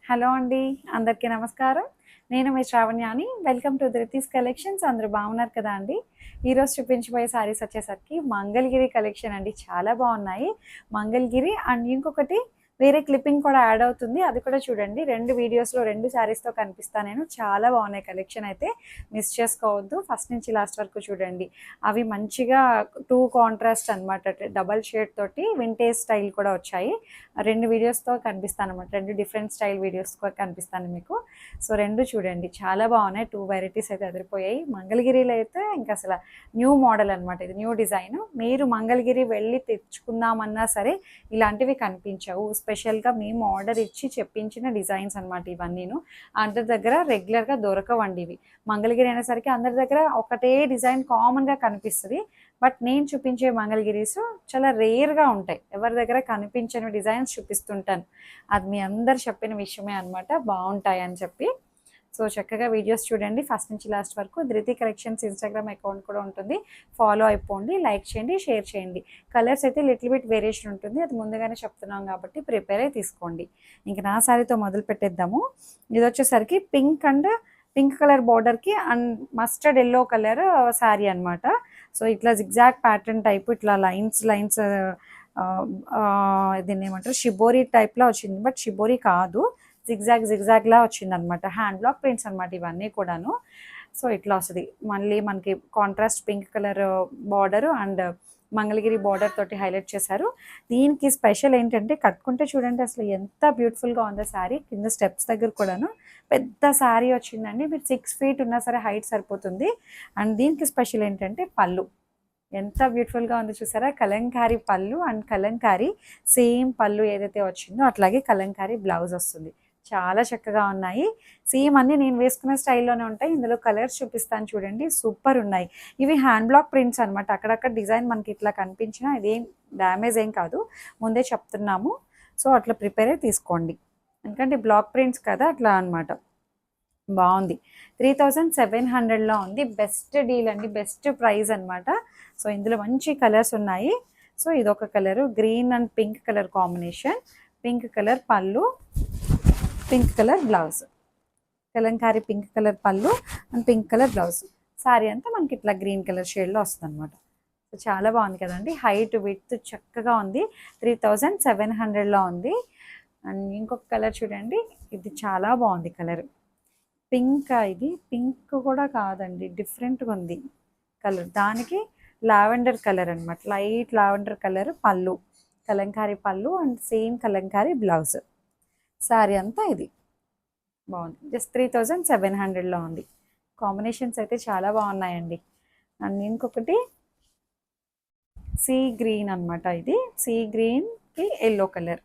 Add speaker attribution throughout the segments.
Speaker 1: Hello అండి. అందరికీ నమస్కారం. నేను మీ శ్రావణ్యాని. Welcome to Dhruti's collections. అందరూ బాగున్నారు కదా అండి. ఈరోజు చూపించబోయే సారీస్ వచ్చేసరికి మంగళగిరి కలెక్షన్ అండి. చాలా బాగున్నాయి మంగళగిరి. అండ్ ఇంకొకటి వేరే క్లిప్పింగ్ కూడా యాడ్ అవుతుంది, అది కూడా చూడండి. 2 వీడియోస్లో 2 శారీస్తో కనిపిస్తాను నేను. చాలా బాగున్నాయి కలెక్షన్ అయితే, మిస్ చేసుకోవద్దు. ఫస్ట్ నుంచి లాస్ట్ వరకు చూడండి. అవి మంచిగా 2 కాంట్రాస్ట్ అనమాట, డబల్ షేడ్ తోటి వింటేజ్ స్టైల్ కూడా వచ్చాయి. 2 వీడియోస్తో కనిపిస్తాను అనమాట, 2 డిఫరెంట్ స్టైల్ వీడియోస్తో కనిపిస్తాను మీకు. సో 2 చూడండి, చాలా బాగున్నాయి. 2 వెరైటీస్ అయితే అదిరిపోయాయి. మంగళగిరిలో అయితే ఇంకా అసలు న్యూ మోడల్ అనమాట, ఇది న్యూ డిజైన్. మీరు మంగళగిరి వెళ్ళి తెచ్చుకుందామన్నా సరే ఇలాంటివి కనిపించవు. స్పెషల్గా మేము ఆర్డర్ ఇచ్చి చెప్పించిన డిజైన్స్ అనమాట ఇవన్నీను. అందరి దగ్గర రెగ్యులర్గా దొరకవండి ఇవి. మంగళగిరి అనేసరికి అందరి దగ్గర ఒకటే డిజైన్ కామన్గా కనిపిస్తుంది. బట్ నేను చూపించే మంగళగిరీస్ చాలా రేర్గా ఉంటాయి, ఎవరి దగ్గర కనిపించని డిజైన్స్ చూపిస్తుంటాను. అది మీ అందరు చెప్పిన విషయమే అనమాట, బాగుంటాయి అని చెప్పి. సో చక్కగా వీడియోస్ చూడండి ఫస్ట్ నుంచి లాస్ట్ వరకు. ధృతి కలెక్షన్స్ ఇన్స్టాగ్రామ్ అకౌంట్ కూడా ఉంటుంది, ఫాలో అయిపోండి, లైక్ చేయండి, షేర్ చేయండి. కలర్స్ అయితే లిటిల్ బిట్ వేరియేషన్ ఉంటుంది, అది ముందుగానే చెప్తున్నాం కాబట్టి ప్రిపేర్ అయి తీసుకోండి. ఇంక నా శారీతో మొదలు పెట్టేద్దాము. ఇది వచ్చేసరికి పింక్ కలర్ బార్డర్కి and mustard yellow colour sari అనమాట. సో ఇట్లా జిగ్జాగ్ ప్యాటర్న్ టైప్, ఇట్లా లైన్స్ దీన్ని ఏమంటారు, షిబోరి టైప్లో వచ్చింది. బట్ షిబోరి కాదు, జిగ్జాగ్లా వచ్చింది అనమాట. హ్యాండ్ బ్లాక్ ప్రింట్స్ అనమాట ఇవన్నీ కూడాను. సో ఇట్లా వస్తుంది. మళ్ళీ మనకి contrast pink colour border and Mangalagiri border తోటి హైలైట్ చేశారు. దీనికి స్పెషల్ ఏంటంటే కట్టుకుంటే చూడండి అసలు ఎంత బ్యూటిఫుల్గా ఉందో శారీ. కింద స్టెప్స్ దగ్గర కూడాను పెద్ద శారీ వచ్చిందండి. మీరు 6 feet ఉన్నా సరే హైట్ సరిపోతుంది. అండ్ దీనికి స్పెషల్ ఏంటంటే పళ్ళు ఎంత బ్యూటిఫుల్గా ఉందో చూసారా. కలంకారీ పళ్ళు అండ్ కలంకారీ సేమ్ పళ్ళు ఏదైతే వచ్చిందో అట్లాగే కలంకారీ బ్లౌజ్ వస్తుంది. చాలా చక్కగా ఉన్నాయి. సేమ్ అన్నీ నేను వేసుకున్న స్టైల్లోనే ఉంటాయి. ఇందులో కలర్స్ చూపిస్తాను చూడండి, సూపర్ ఉన్నాయి. ఇవి హ్యాండ్ బ్లాక్ ప్రింట్స్ అనమాట. అక్కడక్కడ డిజైన్ మనకి ఇట్లా కనిపించినా ఇదేం డ్యామేజ్ ఏం కాదు, ముందే చెప్తున్నాము. సో అట్లా ప్రిపేర్ అయి తీసుకోండి, ఎందుకంటే బ్లాక్ ప్రింట్స్ కదా, అట్లా అనమాట. బాగుంది. 3700లో ఉంది. బెస్ట్ డీల్ అండి, బెస్ట్ ప్రైస్ అనమాట. సో ఇందులో మంచి కలర్స్ ఉన్నాయి. సో ఇదొక colour, green and pink colour combination. Pink colour pallu, pink colour blouse. Kalamkari pink colour pallu and pink colour blouse. Sari అంతా మనకి ఇట్లా గ్రీన్ కలర్ షేడ్లో వస్తుంది అనమాట. సో చాలా బాగుంది కదండి. హైట్ విడ్త్ చక్కగా ఉంది. 3700లో ఉంది. అండ్ ఇంకొక కలర్ చూడండి, ఇది చాలా బాగుంది కలర్. పింక్, ఇది పింక్ కూడా కాదండి, డిఫరెంట్గా ఉంది కలర్. దానికి లావెండర్ కలర్ అనమాట, లైట్ లావెండర్ కలర్ పళ్ళు, కలంకారీ పళ్ళు and same Kalamkari blouse. Sari అంతా ఇది బాగుంది. జస్ట్ 3700లో ఉంది. కాంబినేషన్స్ అయితే చాలా బాగున్నాయండి. అండ్ ఇంకొకటి సీ గ్రీన్ అనమాట, ఇది సీ గ్రీన్కి ఎల్లో కలర్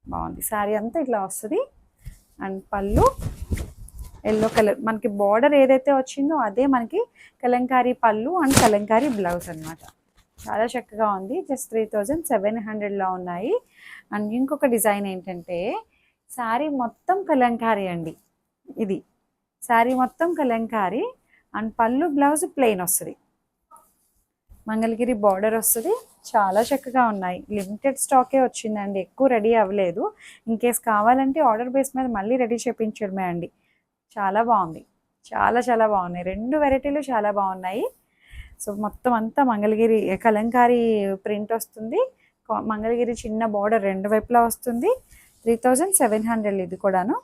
Speaker 1: బాగుంది. శారీ అంతా ఇట్లా వస్తుంది. అండ్ పళ్ళు ఎల్లో కలర్, మనకి బార్డర్ ఏదైతే వచ్చిందో అదే మనకి కలంకారీ పళ్ళు అండ్ కలంకారీ బ్లౌజ్ అనమాట. చాలా చక్కగా ఉంది. జస్ట్ 3700లో ఉన్నాయి. అండ్ ఇంకొక డిజైన్ ఏంటంటే శారీ మొత్తం కలంకారీ అండి. ఇది శారీ మొత్తం కలంకారీ అండ్ పళ్ళు బ్లౌజ్ ప్లెయిన్ వస్తుంది, మంగళగిరి బార్డర్ వస్తుంది. చాలా చక్కగా ఉన్నాయి. లిమిటెడ్ స్టాకే వచ్చిందండి, ఎక్కువ రెడీ అవ్వలేదు. ఇన్కేస్ కావాలంటే ఆర్డర్ బేస్ మీద మళ్ళీ రెడీ చేయించడమే అండి. చాలా బాగుంది, చాలా బాగున్నాయి. 2 వెరైటీలు చాలా బాగున్నాయి. సో మొత్తం అంతా మంగళగిరి కలంకారీ ప్రింట్ వస్తుంది. మంగళగిరి చిన్న బార్డర్ 2 వైపులా వస్తుంది. 3700 ఇది కూడాను.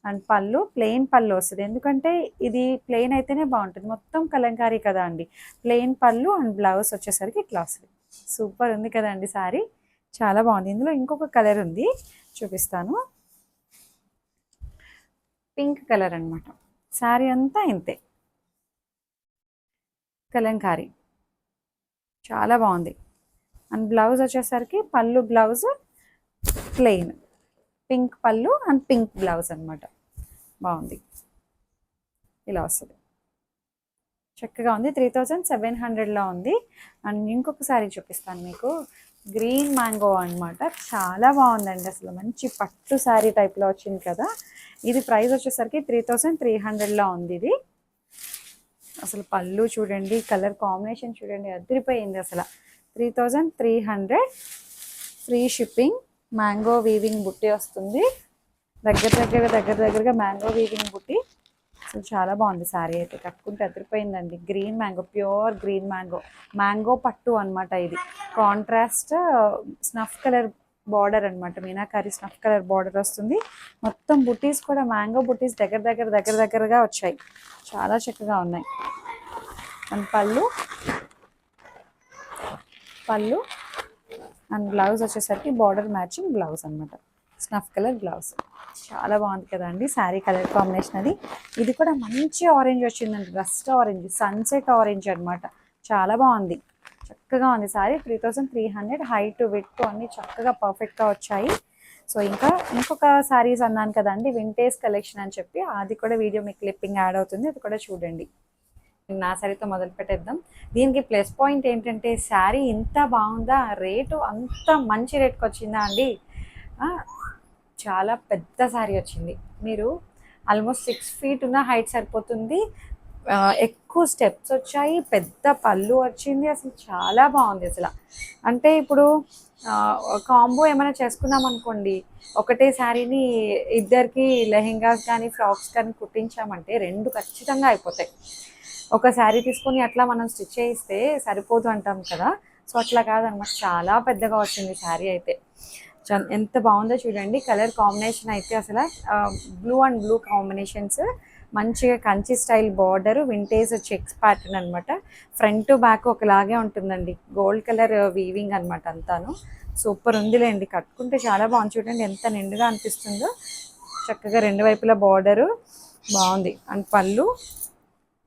Speaker 1: అండ్ పళ్ళు ప్లెయిన్ పళ్ళు వస్తుంది, ఎందుకంటే ఇది ప్లెయిన్ అయితేనే బాగుంటుంది. మొత్తం కలంకారీ కదా అండి. ప్లెయిన్ పళ్ళు అండ్ బ్లౌజ్ వచ్చేసరికి ఇట్లా వస్తుంది. సూపర్ ఉంది కదండి శారీ, చాలా బాగుంది. ఇందులో ఇంకొక కలర్ ఉంది, చూపిస్తాను. పింక్ కలర్ అనమాట. శారీ అంతా ఇంతే కలంకారీ, చాలా బాగుంది. అండ్ బ్లౌజ్ వచ్చేసరికి పళ్ళు బ్లౌజ్ ప్లెయిన్, పింక్ పళ్ళు అండ్ పింక్ బ్లౌజ్ అనమాట. బాగుంది, ఇలా వస్తుంది. చక్కగా ఉంది. 3700లో ఉంది. అండ్ ఇంకొక శారీ చూపిస్తాను మీకు, గ్రీన్ మ్యాంగో అనమాట. చాలా బాగుందండి, అసలు మంచి పట్టు శారీ టైప్లో వచ్చింది కదా. ఇది ప్రైస్ వచ్చేసరికి 3300లో ఉంది. ఇది అసలు పళ్ళు చూడండి, కలర్ కాంబినేషన్ చూడండి, అదిరిపోయింది అసలు. 3300, ఫ్రీ షిప్పింగ్, మ్యాంగో వీవింగ్ బుట్టి వస్తుంది. దగ్గరగా మ్యాంగో వీవింగ్ బుట్టి. అసలు చాలా బాగుంది శారీ అయితే, కట్టుకుంటే అదిరిపోయిందండి. Green mango, pure green mango, mango పట్టు అనమాట ఇది. కాంట్రాస్ట్ స్నఫ్ కలర్ బార్డర్ అనమాట, మీనాకారి స్నఫ్ కలర్ బార్డర్ వస్తుంది. మొత్తం బుటీస్ కూడా మ్యాంగో బుటీస్ దగ్గరగా వచ్చాయి, చాలా చక్కగా ఉన్నాయి. అండ్ పళ్ళు అండ్ బ్లౌజ్ వచ్చేసరికి బార్డర్ మ్యాచింగ్ బ్లౌజ్ అనమాట, స్నఫ్ కలర్ బ్లౌజ్. చాలా బాగుంది కదండి శారీ కలర్ కాంబినేషన్ అది. ఇది కూడా మంచి ఆరెంజ్ వచ్చిందండి, రస్ట్ ఆరెంజ్, సన్సెట్ ఆరెంజ్ అనమాట. చాలా బాగుంది, చక్కగా ఉంది శారీ. 3300, హైట్ విడ్త్ అన్ని చక్కగా పర్ఫెక్ట్గా వచ్చాయి. సో ఇంకొక శారీస్ అన్నాను కదండి, వింటేజ్ కలెక్షన్ అని చెప్పి, అది కూడా వీడియో మీకు క్లిప్పింగ్ యాడ్ అవుతుంది, అది కూడా చూడండి. నా శారీతో మొదలు పెట్టేద్దాం. దీనికి ప్లస్ పాయింట్ ఏంటంటే శారీ ఇంత బాగుందా, రేటు అంత మంచి రేట్కి వచ్చిందా అండి. చాలా పెద్ద శారీ వచ్చింది, మీరు ఆల్మోస్ట్ 6 feet ఉన్న హైట్ సరిపోతుంది. ఎక్కువ స్టెప్స్ వచ్చాయి, పెద్ద పళ్ళు వచ్చింది, అసలు చాలా బాగుంది అసలు. అంటే ఇప్పుడు కాంబో ఏమైనా చేసుకున్నాం అనుకోండి, ఒకటే శారీని ఇద్దరికి లెహెంగాస్ కానీ ఫ్రాక్స్ కానీ కుట్టించామంటే 2 ఖచ్చితంగా అయిపోతాయి. ఒక శారీ తీసుకొని అట్లా మనం స్టిచ్ చేయిస్తే సరిపోదు అంటాం కదా, సో అట్లా కాదనమాట, చాలా పెద్దగా వచ్చింది శారీ అయితే. ఎంత బాగుందో చూడండి, కలర్ కాంబినేషన్ అయితే అసలు బ్లూ అండ్ బ్లూ కాంబినేషన్స్, మంచిగా Kanchi style border, vintage checks pattern అనమాట. ఫ్రంట్ టు బ్యాక్ ఒకలాగే ఉంటుందండి, గోల్డ్ కలర్ వీవింగ్ అనమాట అంతాను. సూపర్ ఉందిలేండి, కట్టుకుంటే చాలా బాగుంది. చూడండి ఎంత నిండుగా అనిపిస్తుందో, చక్కగా 2 వైపులా బార్డరు బాగుంది. అండ్ పళ్ళు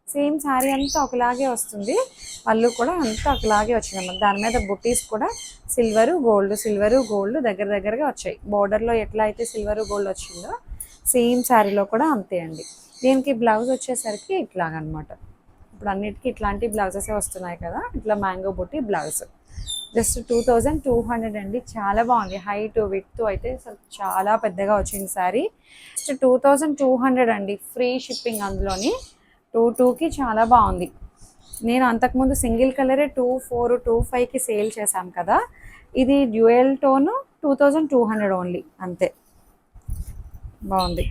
Speaker 1: సేమ్ శారీ అంతా ఒకలాగే వస్తుంది, పళ్ళు కూడా అంతా ఒకలాగే వచ్చిందన్నమాట. దాని మీద బుటీస్ కూడా సిల్వరు గోల్డ్ దగ్గరగా వచ్చాయి. బార్డర్లో ఎట్లా అయితే సిల్వరు గోల్డ్ వచ్చిందో సేమ్ శారీలో కూడా అంతే అండి. దీనికి బ్లౌజ్ వచ్చేసరికి ఇట్లాగనమాట, ఇప్పుడు అన్నిటికీ ఇట్లాంటి బ్లౌజెస్ వస్తున్నాయి కదా, ఇట్లా మ్యాంగో బుట్టి బ్లౌజ్. జస్ట్ 2200 అండి, చాలా బాగుంది. హైట్ విడ్త్ అయితే అసలు చాలా పెద్దగా వచ్చింది శారీ. జస్ట్ 2200 అండి, ఫ్రీ షిప్పింగ్. అందులోని 22కి చాలా బాగుంది. నేను అంతకుముందు సింగిల్ కలరే 2400, 25కి సేల్ చేశాం కదా, ఇది డ్యూయల్ టోను 2200 ఓన్లీ, అంతే. బాగుంది.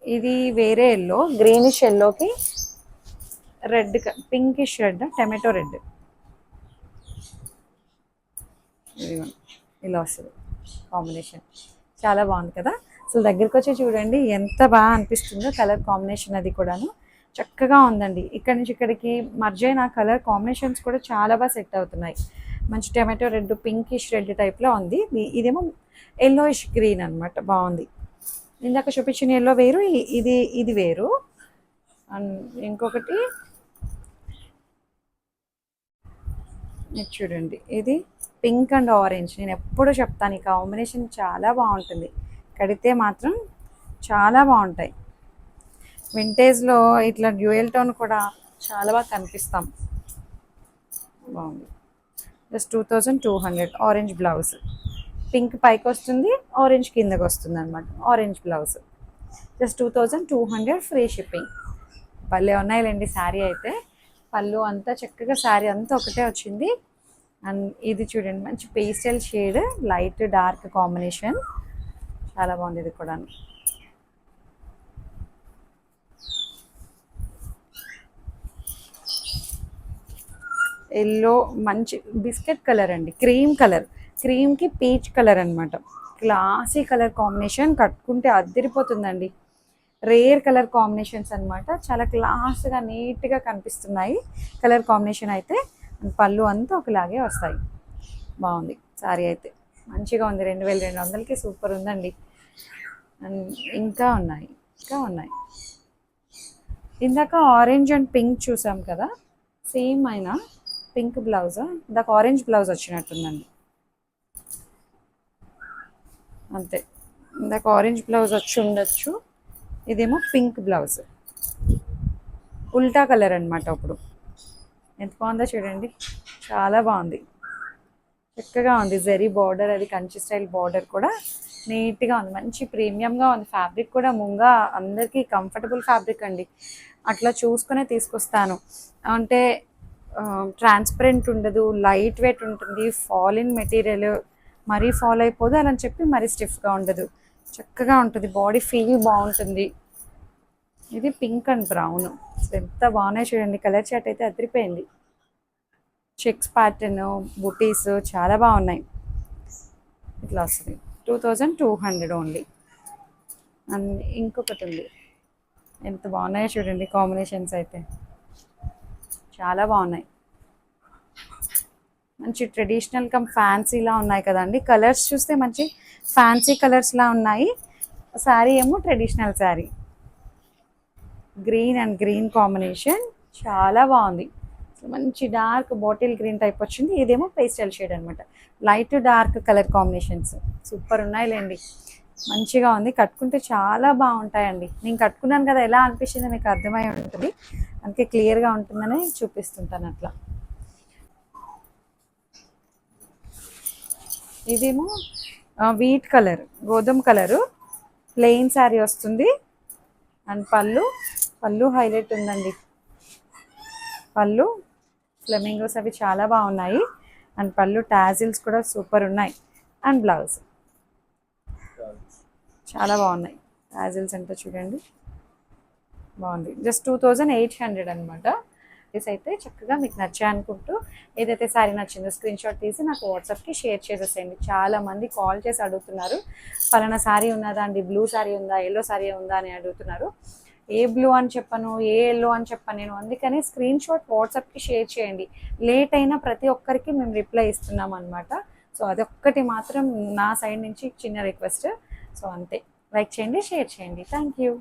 Speaker 1: ఇది వేరే ఎల్లో, గ్రీనిష్ ఎల్లోకి red, pinkish red, tomato red, ఇలా వస్తుంది కాంబినేషన్, చాలా బాగుంది కదా. అసలు దగ్గరికి వచ్చి చూడండి ఎంత బాగా అనిపిస్తుందో కలర్ కాంబినేషన్, అది కూడాను చక్కగా ఉందండి. ఇక్కడ నుంచి ఇక్కడికి మర్జ్ అయిన కలర్ కాంబినేషన్స్ కూడా చాలా బాగా సెట్ అవుతున్నాయి. మంచి టమాటో రెడ్, పింకిష్ రెడ్ టైప్లో ఉంది. ఇదేమో ఎల్లోయిష్ గ్రీన్ అనమాట, బాగుంది. ఇందాక చూపించిన ఎల్లో వేరు, ఇది వేరు. అండ్ ఇంకొకటి చూడండి, ఇది పింక్ అండ్ ఆరెంజ్. నేను ఎప్పుడు చెప్తాను ఈ కాంబినేషన్ చాలా బాగుంటుంది, కడితే మాత్రం చాలా బాగుంటాయి. వింటేజ్లో ఇట్లా డ్యూయల్ టోన్ కూడా చాలా బాగా కనిపిస్తాం. బాగుంది. జస్ట్ 2200, ఆరెంజ్ బ్లౌజ్, పింక్ పైకి వస్తుంది, ఆరెంజ్ కిందకి వస్తుంది అనమాట, orange blouse. Just 2200, free shipping. భలే ఉన్నాయిలేండి శారీ అయితే. పళ్ళు అంతా చక్కగా శారీ అంతా ఒకటే వచ్చింది. అండ్ ఇది చూడండి, మంచి pastel shade, light dark combination, చాలా బాగుంది ఇది కూడా. ఎల్లో, మంచి బిస్కెట్ కలర్ అండి, క్రీమ్కి పీచ్ కలర్ అనమాట. క్లాసీ కలర్ కాంబినేషన్, కట్టుకుంటే అదిరిపోతుందండి. రేర్ కలర్ కాంబినేషన్స్ అనమాట, చాలా క్లాస్గా నీట్గా కనిపిస్తున్నాయి కలర్ కాంబినేషన్ అయితే. పళ్ళు అంతా ఒకలాగే వస్తాయి. బాగుంది శారీ అయితే, మంచిగా ఉంది. 2200కి సూపర్ ఉందండి. అండ్ ఇంకా ఉన్నాయి. ఇందాక ఆరెంజ్ అండ్ పింక్ చూసాం కదా, సేమ్ అయినా పింక్ బ్లౌజ్, ఇందాక ఆరెంజ్ బ్లౌజ్ వచ్చినట్టుందండి, అంతే. ఇందాక ఆరెంజ్ బ్లౌజ్ వచ్చి ఉండొచ్చు, ఇదేమో పింక్ బ్లౌజ్, ఉల్టా కలర్ అనమాట. ఇప్పుడు ఎంత బాగుందో చూడండి, చాలా బాగుంది, చక్కగా ఉంది. జరీ బార్డర్, అది కంచి స్టైల్ బార్డర్ కూడా నీట్గా ఉంది, మంచి ప్రీమియంగా ఉంది. ఫ్యాబ్రిక్ కూడా ముంగా అందరికీ కంఫర్టబుల్ ఫ్యాబ్రిక్ అండి, అట్లా చూసుకునే తీసుకొస్తాను. అంటే ట్రాన్స్పరెంట్ ఉండదు, లైట్ వెయిట్ ఉంటుంది, ఫాల్ ఇన్ మెటీరియల్, మరీ ఫాల్ అయిపోదు అలా అని చెప్పి మరీ స్టిఫ్గా ఉండదు. చక్కగా ఉంటుంది, బాడీ ఫీల్ బాగుంటుంది. ఇది పింక్ అండ్ బ్రౌన్, ఎంత బాగున్నాయి చూడండి. కలర్ చాట్ అయితే అదిరిపోయింది. చెక్స్ ప్యాటర్న్, బుటీస్ చాలా బాగున్నాయి. ఇట్లా వస్తుంది 2200 ఓన్లీ. అండ్ ఇంకొకటి ఉంది, ఎంత బాగున్నాయో చూడండి కాంబినేషన్స్ అయితే చాలా బాగున్నాయి. మంచి ట్రెడిషనల్ కమ్ ఫ్యాన్సీలా ఉన్నాయి కదండి. కలర్స్ చూస్తే మంచి ఫ్యాన్సీ కలర్స్లా ఉన్నాయి. శారీ ఏమో traditional sari, green and green combination చాలా బాగుంది. మంచి డార్క్ బాటిల్ గ్రీన్ టైప్ వచ్చింది. ఇదేమో పేస్టల్ షేడ్ అనమాట. Light dark colour combinations super ఉన్నాయిలేండి. మంచిగా ఉంది, కట్టుకుంటే చాలా బాగుంటాయండి. నేను కట్టుకున్నాను కదా, ఎలా అనిపించిందో మీకు అర్థమై ఉంటుంది, అందుకే క్లియర్గా ఉంటుందని చూపిస్తుంటాను అట్లా. ఇదేమో వీట్ కలర్, గోధుమ కలరు, ప్లెయిన్ శారీ వస్తుంది. అండ్ పళ్ళు హైలైట్ ఉందండి. పళ్ళు ఫ్లెమింగోస్ అవి చాలా బాగున్నాయి. అండ్ పళ్ళు టాజిల్స్ కూడా సూపర్ ఉన్నాయి. అండ్ బ్లౌజ్ చాలా బాగున్నాయి. టాజిల్స్ అంటే చూడండి బాగుంది. జస్ట్ 2800 అనమాట. అయితే చక్కగా మీకు నచ్చాయి అనుకుంటూ, ఏదైతే శారీ నచ్చిందో స్క్రీన్ షాట్ తీసి నాకు వాట్సాప్కి షేర్ చేసేసేయండి. చాలా మంది కాల్ చేసి అడుగుతున్నారు, పలానా శారీ ఉన్నదా అండి, బ్లూ శారీ ఉందా, ఎల్లో శారీ ఉందా అని అడుగుతున్నారు. ఏ బ్లూ అని చెప్పను, ఏ ఎల్లో అని చెప్పను నేను, అందుకని స్క్రీన్ షాట్ వాట్సాప్కి షేర్ చేయండి. లేట్ అయినా ప్రతి ఒక్కరికి మేము రిప్లై ఇస్తున్నాం అనమాట. సో అదొక్కటి మాత్రం నా సైడ్ నుంచి చిన్న రిక్వెస్ట్. సో అంతే, లైక్ చేయండి, షేర్ చేయండి. Thank you.